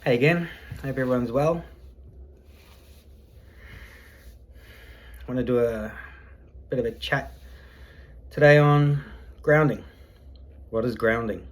Hey again, hope everyone's well. I want to do a bit of a chat today on grounding. What is grounding?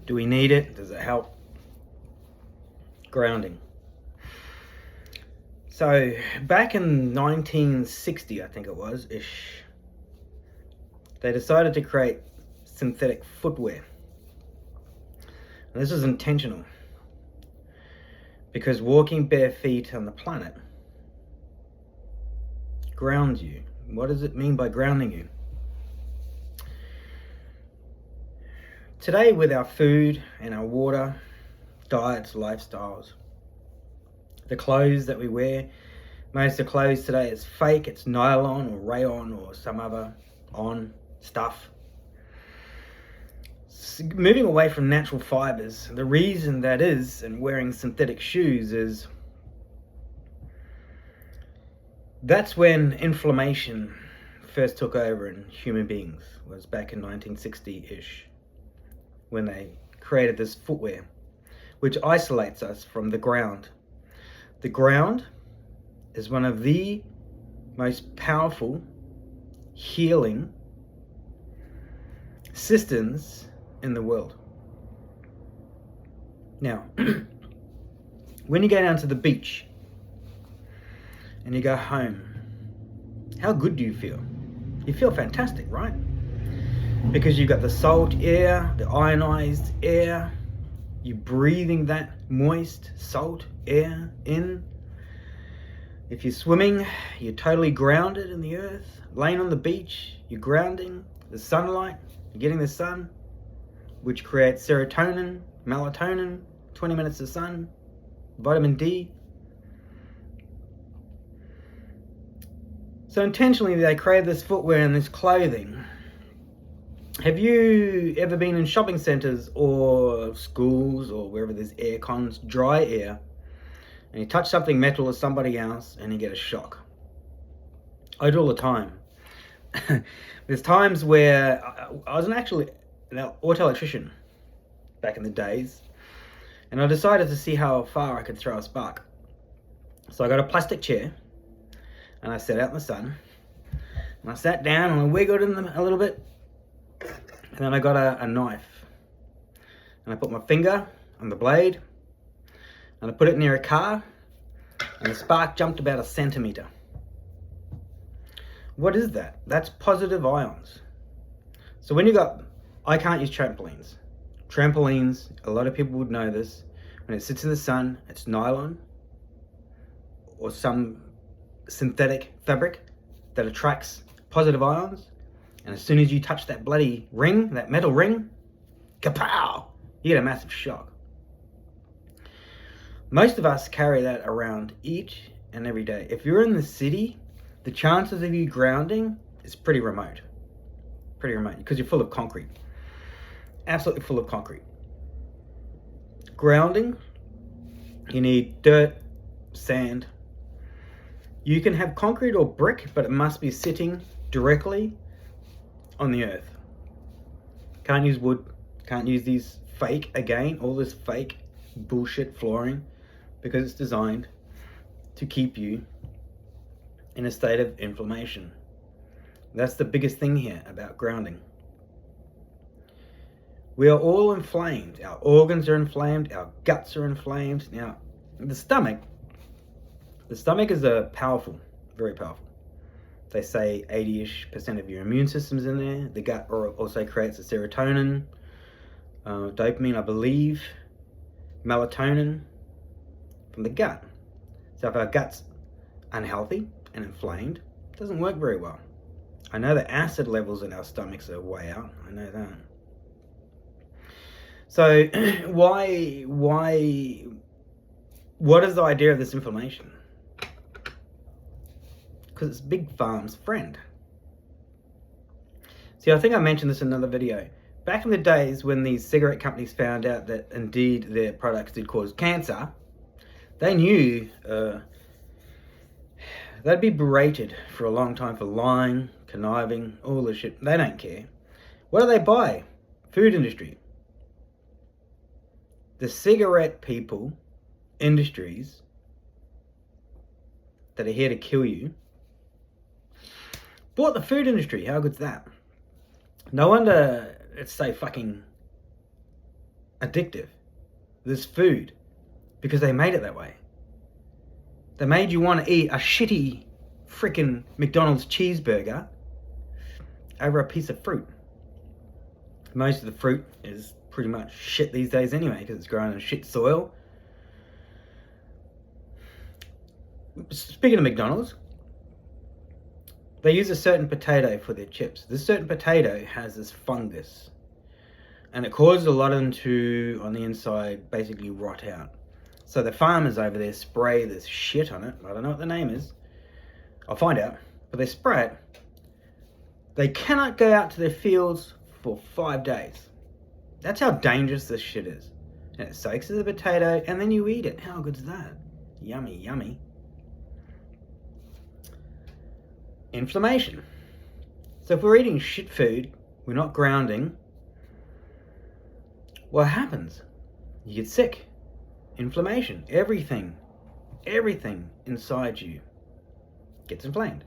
Do we need it? Does it help? Grounding. So back in 1960, I think it was, they decided to create synthetic footwear. And this was intentional because walking bare feet on the planet grounds you. What does it mean by grounding you? Today, with our food and our water, diets, lifestyles, the clothes that we wear, most of the clothes today is fake. It's nylon or rayon or some other stuff. Moving away from natural fibers, the reason that is, and wearing synthetic shoes is, that's when inflammation first took over in human beings, was back in 1960-ish, when they created this footwear, which isolates us from the ground. The ground is one of the most powerful healing systems in the world. Now, when you go down to the beach and you go home, how good do you feel? You feel fantastic, right? Because you've got the salt air, the ionized air, you're breathing that moist salt air in. If you're swimming, you're totally grounded in the earth. Laying on the beach, you're grounding. The sunlight, you're getting the sun, which creates serotonin, melatonin, 20 minutes of sun, vitamin D. So intentionally they created this footwear and this clothing. Have you ever been in shopping centers or schools or wherever there's air cons, dry air, and you touch something metal or somebody else and you get a shock? I do all the time. There's times where I was an auto electrician back in the days, and I decided to see how far I could throw a spark. So I got a plastic chair and I sat out in the sun and I sat down and I wiggled in them a little bit, and then I got a knife and I put my finger on the blade and I put it near a car and the spark jumped about a centimeter. What is that? That's positive ions. So when I can't use trampolines. Trampolines, a lot of people would know this. When it sits in the sun, it's nylon or some synthetic fabric that attracts positive ions. And as soon as you touch that bloody ring, that metal ring, kapow, you get a massive shock. Most of us carry that around each and every day. If you're in the city, the chances of you grounding is pretty remote. Pretty remote, because you're full of concrete. Absolutely full of concrete. Grounding, you need dirt, sand. You can have concrete or brick, but it must be sitting directly on the earth. Can't use wood, can't use these fake, again, all this fake bullshit flooring, because it's designed to keep you in a state of inflammation. That's the biggest thing here about grounding. We are all inflamed. Our organs are inflamed, our guts are inflamed. Now, the stomach is powerful, very powerful. They say 80-ish% of your immune system's in there. The gut also creates the serotonin, dopamine, I believe, melatonin from the gut. So if our gut's unhealthy and inflamed, it doesn't work very well. I know the acid levels in our stomachs are way out. I know that. So what is the idea of this inflammation? Because it's Big Pharma's friend. See, I think I mentioned this in another video. Back in the days when these cigarette companies found out that indeed their products did cause cancer, they knew they'd be berated for a long time for lying, conniving, all this shit. They don't care. What do they buy? Food industry. the cigarette people, industries that are here to kill you, bought the food industry. How good's that? No wonder it's so fucking addictive, this food, because they made it that way. They made you want to eat a shitty freaking McDonald's cheeseburger over a piece of fruit. Most of the fruit is pretty much shit these days anyway, because it's grown in shit soil. Speaking of McDonald's, they use a certain potato for their chips. This certain potato has this fungus, and it causes a lot of them to, on the inside, basically rot out. So the farmers over there spray this shit on it. I don't know what the name is. I'll find out. But they spray it. They cannot go out to their fields for 5 days. That's how dangerous this shit is. And it soaks to the potato, and then you eat it. How good's that? Yummy, yummy. Inflammation. So if we're eating shit food, we're not grounding, what happens? You get sick. Inflammation. Everything inside you gets inflamed.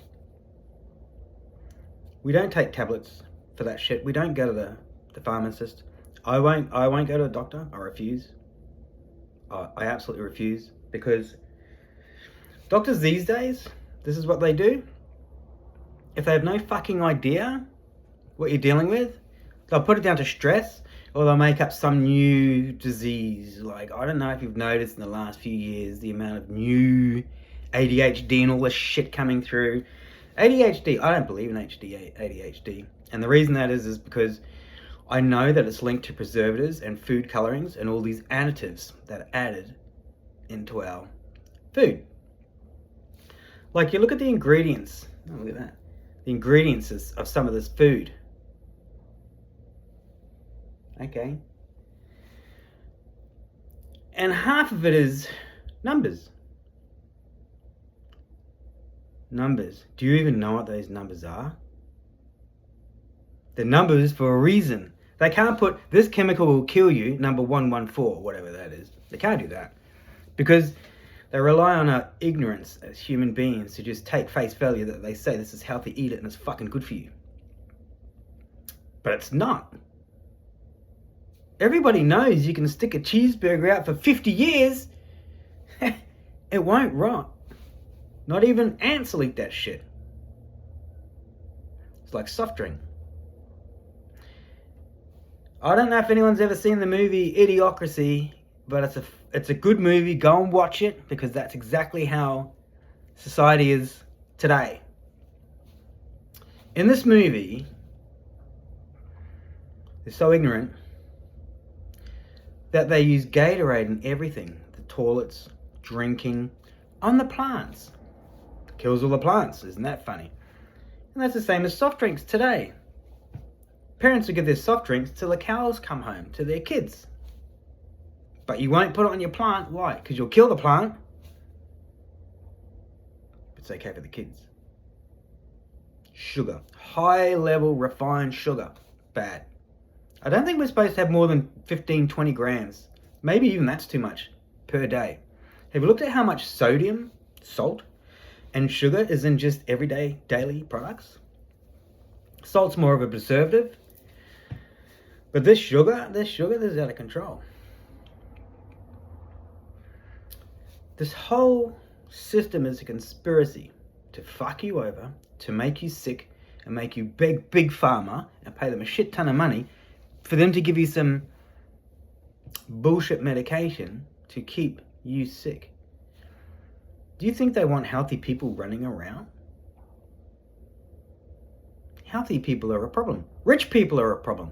We don't take tablets for that shit. We don't go to the pharmacist. I won't go to a doctor. I refuse. I absolutely refuse, because doctors these days, this is what they do. If they have no fucking idea what you're dealing with, they'll put it down to stress, or they'll make up some new disease. Like, I don't know if you've noticed in the last few years the amount of new ADHD and all this shit coming through. ADHD, I don't believe in ADHD. And the reason that is because I know that it's linked to preservatives and food colorings and all these additives that are added into our food. Like, you look at the ingredients. Oh, look at that. The ingredients of some of this food. Okay. And half of it is numbers. Numbers. Do you even know what those numbers are? They're numbers for a reason. They can't put, this chemical will kill you, number 114, whatever that is. They can't do that. Because they rely on our ignorance as human beings to just take face value that they say this is healthy, eat it, and it's fucking good for you. But it's not. Everybody knows you can stick a cheeseburger out for 50 years. It won't rot. Not even ants will eat that shit. It's like soft drink. I don't know if anyone's ever seen the movie Idiocracy, but it's a good movie. Go and watch it, because that's exactly how society is today. In this movie, they're so ignorant that they use Gatorade in everything. The toilets, drinking, on the plants. Kills all the plants. Isn't that funny? And that's the same as soft drinks today. Parents will give their soft drinks till the cows come home to their kids. But you won't put it on your plant. Why? Because you'll kill the plant. It's okay for the kids. Sugar. High level refined sugar. Bad. I don't think we're supposed to have more than 15, 20 grams. Maybe even that's too much per day. Have you looked at how much sodium, salt, and sugar is in just everyday, daily products? Salt's more of a preservative. But this sugar is out of control. This whole system is a conspiracy to fuck you over, to make you sick, and make you beg big pharma and pay them a shit ton of money for them to give you some bullshit medication to keep you sick. Do you think they want healthy people running around? Healthy people are a problem. Rich people are a problem.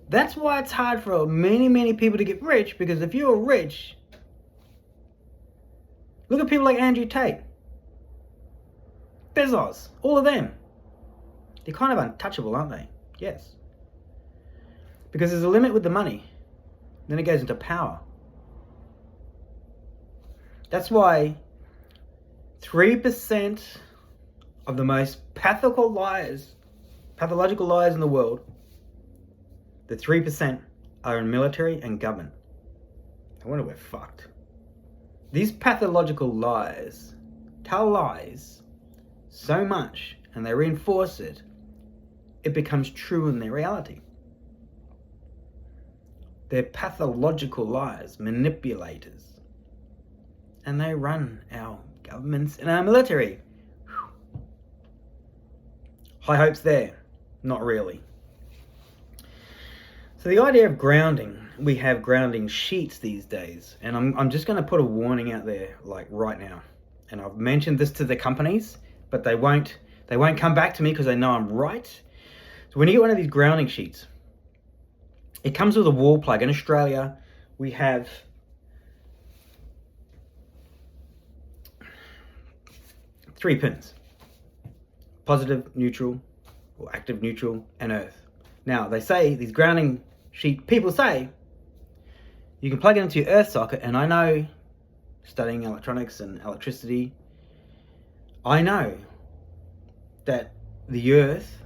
That's why it's hard for many, many people to get rich, because if you're rich, look at people like Andrew Tate, Bezos, all of them. They're kind of untouchable, aren't they? Yes. Because there's a limit with the money. Then it goes into power. That's why 3% of the most pathological liars in the world, the 3% are in military and government. I wonder we're fucked. These pathological lies tell lies so much and they reinforce it, it becomes true in their reality. They're pathological liars, manipulators. And they run our governments and our military. Whew. High hopes there. Not really. So the idea of grounding, we have grounding sheets these days. And I'm just going to put a warning out there, like right now. And I've mentioned this to the companies, but they won't come back to me because they know I'm right. So when you get one of these grounding sheets, it comes with a wall plug. In Australia, we have 3 pins. Positive, neutral, or active, neutral, and earth. Now, they say, these grounding sheet people say, you can plug it into your earth socket, and I know, studying electronics and electricity, I know that the earth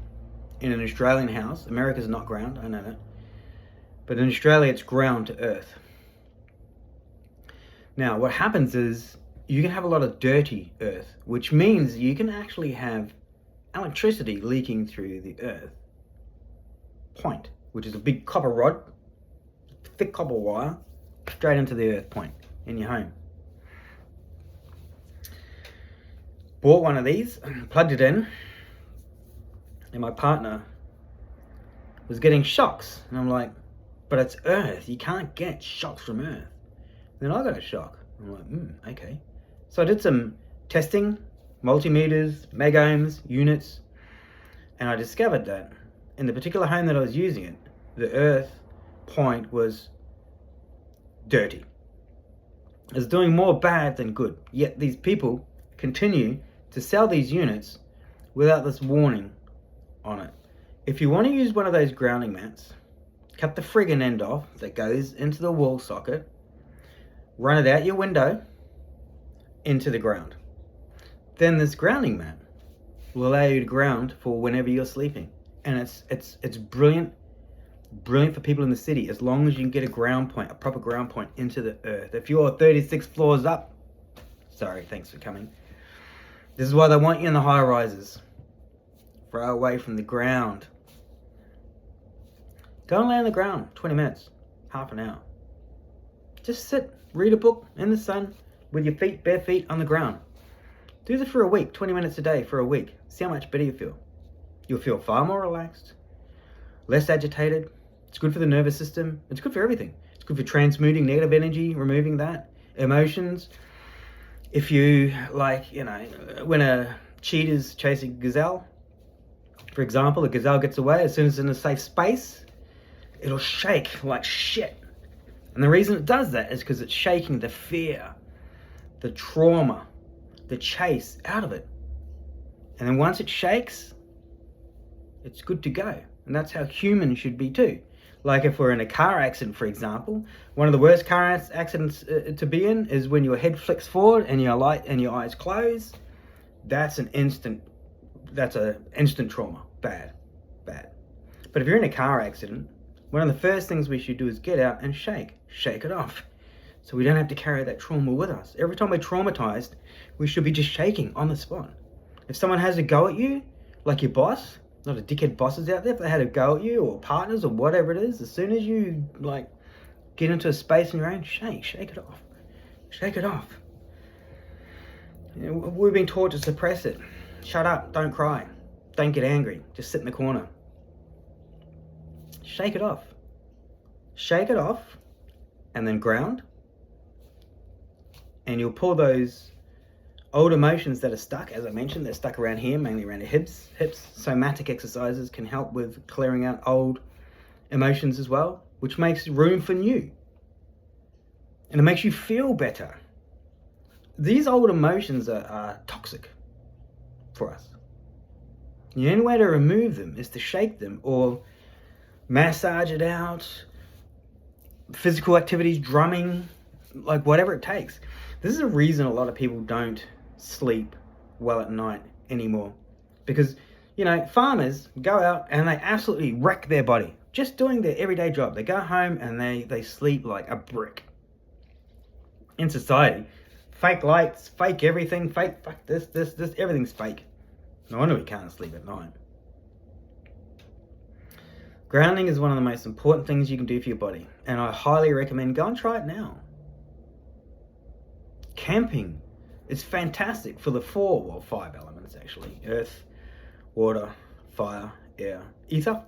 in an Australian house, America's not ground, I know that, but in Australia it's ground to earth. Now what happens is you can have a lot of dirty earth, which means you can actually have electricity leaking through the earth point, which is a big copper rod, thick copper wire, straight into the earth point in your home. Bought one of these, plugged it in, and my partner was getting shocks, and I'm like, but it's earth, you can't get shocks from earth. Then I got a shock. I'm like, okay. So I did some testing, multimeters, megohms, units, and I discovered that in the particular home that I was using it, the earth point was dirty. It was doing more bad than good. Yet these people continue to sell these units without this warning on it. If you want to use one of those grounding mats, cut the friggin' end off that goes into the wall socket, run it out your window into the ground. Then this grounding mat will allow you to ground for whenever you're sleeping. And it's brilliant for people in the city, as long as you can get a ground point, a proper ground point into the earth. If you're 36 floors up, sorry, thanks for coming. This is why they want you in the high rises, far away from the ground. Go and lay on the ground, 20 minutes, half an hour. Just sit, read a book in the sun with your feet, bare feet on the ground. Do this for a week, 20 minutes a day for a week. See how much better you feel. You'll feel far more relaxed, less agitated. It's good for the nervous system. It's good for everything. It's good for transmuting negative energy, removing that, emotions. If you, like, you know, when a cheetah's chasing a gazelle, for example, the gazelle gets away, as soon as it's in a safe space, it'll shake like shit. And the reason it does that is because it's shaking the fear, the trauma, the chase out of it. And then once it shakes, it's good to go. And that's how humans should be too. Like if we're in a car accident, for example, one of the worst car accidents to be in is when your head flicks forward and your eyes close. That's an instant trauma. Bad. But if you're in a car accident, one of the first things we should do is get out and shake it off. So we don't have to carry that trauma with us. Every time we're traumatized, we should be just shaking on the spot. If someone has a go at you, like your boss, not a dickhead bosses out there, if they had a go at you, or partners, or whatever it is, as soon as you like get into a space in your own, shake it off. Shake it off. You know, we've been taught to suppress it. Shut up, don't cry, don't get angry, just sit in the corner. Shake it off. Shake it off, and then ground. And you'll pull those old emotions that are stuck. As I mentioned, they're stuck around here, mainly around the hips. Somatic exercises can help with clearing out old emotions as well, which makes room for new. And it makes you feel better. These old emotions are toxic for us. The only way to remove them is to shake them or massage it out, physical activities, drumming, like whatever it takes. This is a reason a lot of people don't sleep well at night anymore, because, you know, farmers go out and they absolutely wreck their body just doing their everyday job. They go home and they sleep like a brick. in society. Fake lights, fake everything, fake fuck this, everything's fake. No wonder we can't sleep at night. Grounding is one of the most important things you can do for your body, and I highly recommend go and try it now. Camping is fantastic for the 4 or 5 elements actually: earth, water, fire, air, ether.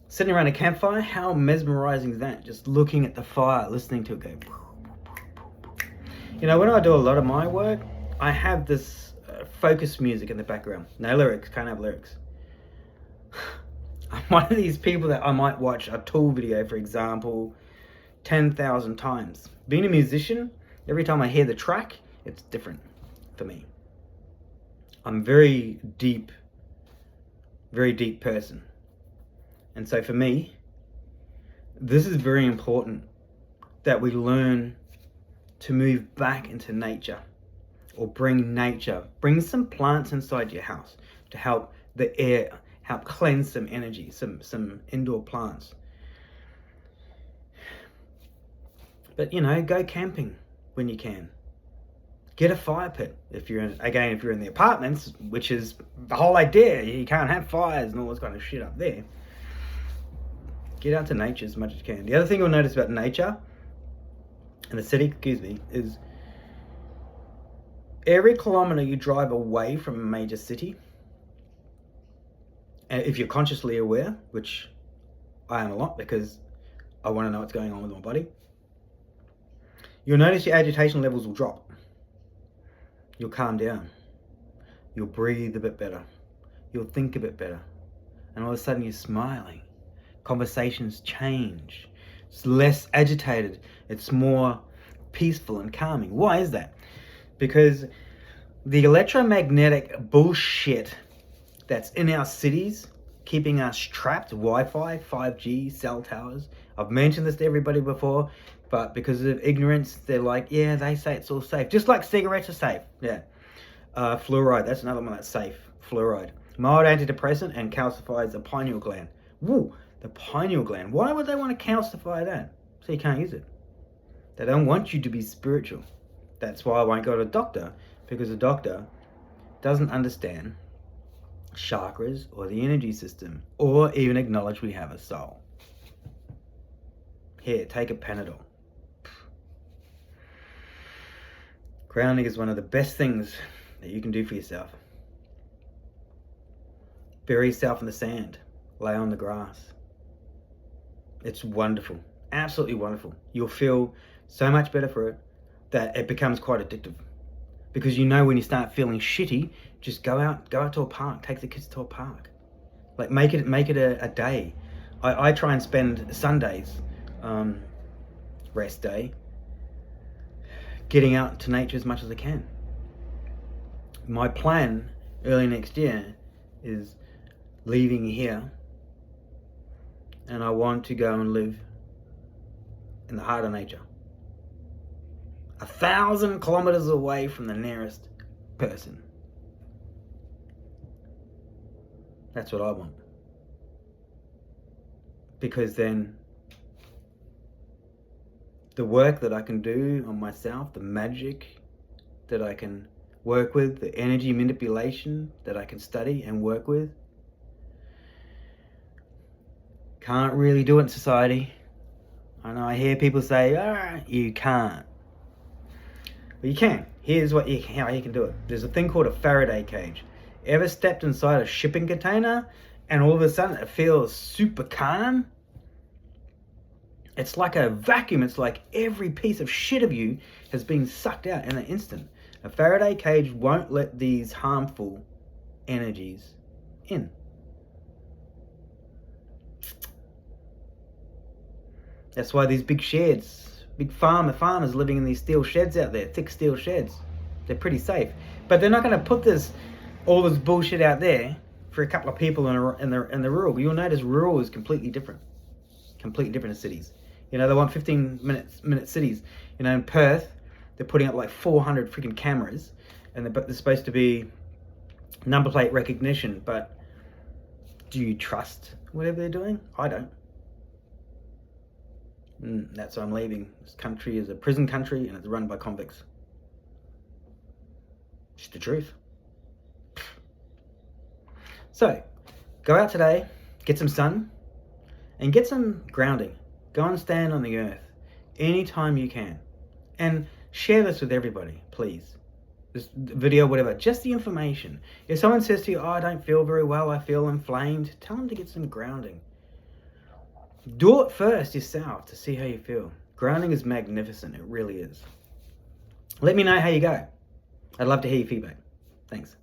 Sitting around a campfire, how mesmerizing is that? Just looking at the fire, listening to it go. You know, when I do a lot of my work, I have this focus music in the background. No lyrics, can't have lyrics. I'm one of these people that I might watch a Tool video, for example, 10,000 times. Being a musician, every time I hear the track, it's different for me. I'm very deep person. And so for me, this is very important that we learn to move back into nature, or bring some plants inside your house to help the air, help cleanse some energy, some indoor plants. But you know, go camping when you can. Get a fire pit. If you're in the apartments, which is the whole idea, you can't have fires and all this kind of shit up there. Get out to nature as much as you can. The other thing you'll notice about nature in the city, is every kilometer you drive away from a major city, and if you're consciously aware, which I am a lot because I want to know what's going on with my body, you'll notice your agitation levels will drop. You'll calm down. You'll breathe a bit better. You'll think a bit better. And all of a sudden you're smiling. Conversations change. It's less agitated. It's more peaceful and calming. Why is that? Because the electromagnetic bullshit that's in our cities, keeping us trapped, Wi-Fi, 5G, cell towers. I've mentioned this to everybody before, but because of ignorance, they're like, yeah, they say it's all safe. Just like cigarettes are safe. Yeah. Fluoride, that's another one that's safe. Fluoride. Mild antidepressant and calcifies the pineal gland. Woo, the pineal gland. Why would they want to calcify that? So you can't use it. They don't want you to be spiritual. That's why I won't go to a doctor, because a doctor doesn't understand chakras or the energy system, or even acknowledge we have a soul. Here, take a Panadol. Grounding is one of the best things that you can do for yourself. Bury yourself in the sand. Lay on the grass. It's wonderful. Absolutely wonderful. You'll feel so much better for it that it becomes quite addictive. Because you know when you start feeling shitty, just go out to a park. Take the kids to a park. Like make it a day. I try and spend Sundays, rest day, getting out to nature as much as I can. My plan early next year is leaving here, and I want to go and live in the heart of nature. 1,000 kilometers away from the nearest person. That's what I want. Because then the work that I can do on myself, the magic that I can work with, the energy manipulation that I can study and work with, can't really do it in society. I know I hear people say, you can't. But you can. Here's how you can do it. There's a thing called a Faraday cage. Ever stepped inside a shipping container and all of a sudden it feels super calm? It's like a vacuum. It's like every piece of shit of you has been sucked out in an instant. A Faraday cage won't let these harmful energies in. That's why these big sheds, big farmers living in these steel sheds out there, thick steel sheds, they're pretty safe. But they're not going to put all this bullshit out there for a couple of people in the rural. You'll notice rural is completely different to cities. You know, they want 15-minute cities. You know, in Perth, they're putting up like 400 freaking cameras, and they're supposed to be number plate recognition. But do you trust whatever they're doing? I don't. That's why I'm leaving. This country is a prison country and it's run by convicts. Just the truth. So, go out today, get some sun, and get some grounding. Go and stand on the earth anytime you can. And share this with everybody, please. This video, whatever, just the information. If someone says to you, oh, I don't feel very well, I feel inflamed, tell them to get some grounding. Do it first yourself to see how you feel. Grounding is magnificent, it really is. Let me know how you go. I'd love to hear your feedback. Thanks.